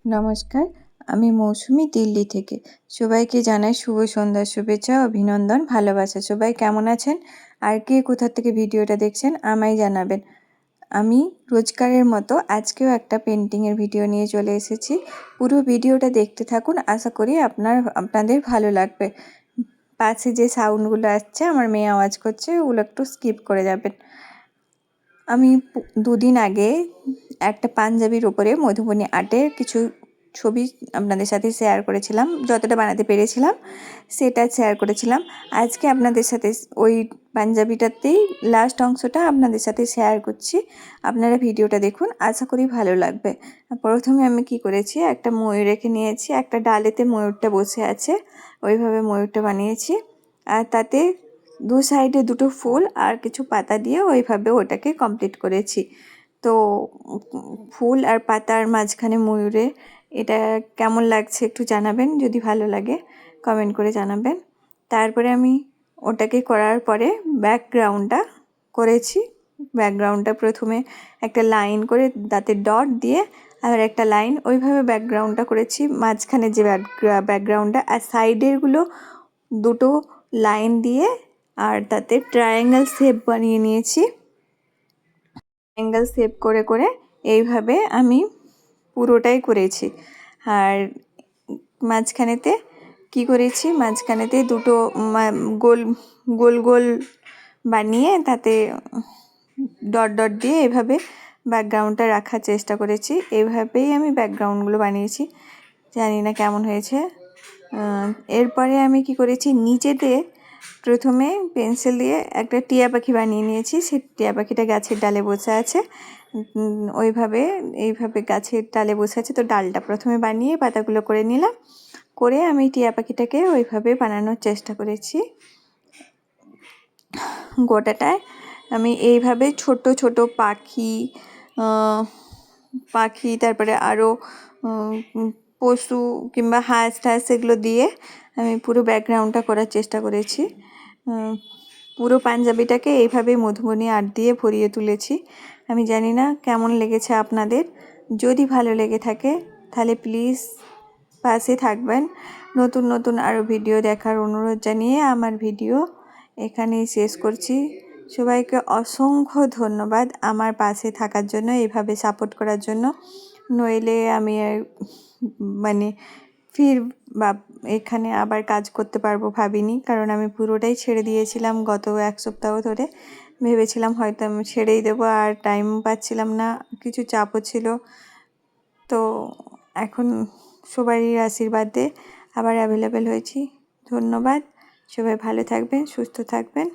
নমস্কার, আমি মৌসুমি দিল্লি থেকে। সবাইকে জানাই শুভ সন্ধ্যার শুভেচ্ছা, অভিনন্দন, ভালোবাসা। সবাই কেমন আছেন? আর কে কোথা থেকে ভিডিওটা দেখছেন আমায় জানাবেন। আমি রোজকারের মতো আজকেও একটা পেন্টিংয়ের ভিডিও নিয়ে চলে এসেছি। পুরো ভিডিওটা দেখতে থাকুন, আশা করি আপনাদের ভালো লাগবে। পাশে যে সাউন্ডগুলো আসছে, আমার মেয়ে আওয়াজ করছে, ওগুলো একটু স্কিপ করে যাবেন। আমি দুদিন আগে একটা পাঞ্জাবির ওপরে মধুবনী আর্টের কিছু ছবি আপনাদের সাথে শেয়ার করেছিলাম, যতটা বানাতে পেরেছিলাম সেটা শেয়ার করেছিলাম। আজকে আপনাদের সাথে ওই পাঞ্জাবিটাতেই লাস্ট অংশটা আপনাদের সাথে শেয়ার করছি। আপনারা ভিডিওটা দেখুন, আশা করি ভালো লাগবে। প্রথমে আমি কি করেছি, একটা ময়ূর রেখে নিয়েছি, একটা ডালেতে ময়ূরটা বসে আছে, ওইভাবে ময়ূরটা বানিয়েছি। আর তাতে দু সাইডে দুটো ফুল আর কিছু পাতা দিয়ে ওইভাবে ওটাকে কমপ্লিট করেছি। তো ফুল আর পাতার মাঝখানে ময়ূরে এটা কেমন লাগছে একটু জানাবেন, যদি ভালো লাগে কমেন্ট করে জানাবেন। তারপরে আমি ওটাকে করার পরে ব্যাকগ্রাউন্ডটা করেছি। ব্যাকগ্রাউন্ডটা প্রথমে একটা লাইন করে তাতে ডট দিয়ে আবার একটা লাইন, ওইভাবে ব্যাকগ্রাউন্ডটা করেছি। মাঝখানে যে ব্যাকগ্রাউন্ডটা আর সাইডেরগুলো দুটো লাইন দিয়ে আর তাতে ট্রায়াঙ্গেল শেপ বানিয়ে নিয়েছি। ট্রায়াঙ্গেল শেপ করে করে এইভাবে আমি পুরোটাই করেছি। আর মাঝখানেতে কি করেছি, মাঝখানেতে দুটো গোল গোল গোল বানিয়ে তাতে ডট ডট দিয়ে এভাবে ব্যাকগ্রাউন্ডটা রাখার চেষ্টা করেছি। এইভাবেই আমি ব্যাকগ্রাউন্ডগুলো বানিয়েছি, জানি না কেমন হয়েছে। এরপরে আমি কি করেছি, নিচেতে প্রথমে পেন্সিল দিয়ে একটা টিয়া পাখি বানিয়ে নিয়েছি। সেই টিয়া পাখিটা গাছের ডালে বসে আছে, এইভাবে গাছের ডালে বসে আছে। তো ডালটা প্রথমে বানিয়ে পাতাগুলো করে নিলাম, করে আমি টিয়া পাখিটাকে ওইভাবে বানানোর চেষ্টা করেছি। গোটাটায় আমি এইভাবে ছোট ছোট পাখি তারপরে আরও পশু কিংবা হাঁস টাস এগুলো দিয়ে আমি পুরো ব্যাকগ্রাউন্ডটা করার চেষ্টা করেছি। পুরো পাঞ্জাবিটাকে এইভাবেই মধুবনী আর্ট দিয়ে ভরিয়ে তুলেছি। আমি জানি না কেমন লেগেছে আপনাদের। যদি ভালো লেগে থাকে তাহলে প্লিজ পাশে থাকবেন। নতুন নতুন আরও ভিডিও দেখার অনুরোধ জানিয়ে আমার ভিডিও এখানেই শেষ করছি। সবাইকে অসংখ্য ধন্যবাদ আমার পাশে থাকার জন্য, এইভাবে সাপোর্ট করার জন্য। নইলে আমি মানে বা এখানে আবার কাজ করতে পারবো ভাবিনি, কারণ আমি পুরোটাই ছেড়ে দিয়েছিলাম গত এক সপ্তাহ ধরে। ভেবেছিলাম হয়তো আমি ছেড়েই দেবো, আর টাইম পাচ্ছিলাম না, কিছু চাপও ছিল। তো এখন সবারই আশীর্বাদে আবার অ্যাভেলেবেল হয়েছি। ধন্যবাদ, সবাই ভালো থাকবেন, সুস্থ থাকবেন।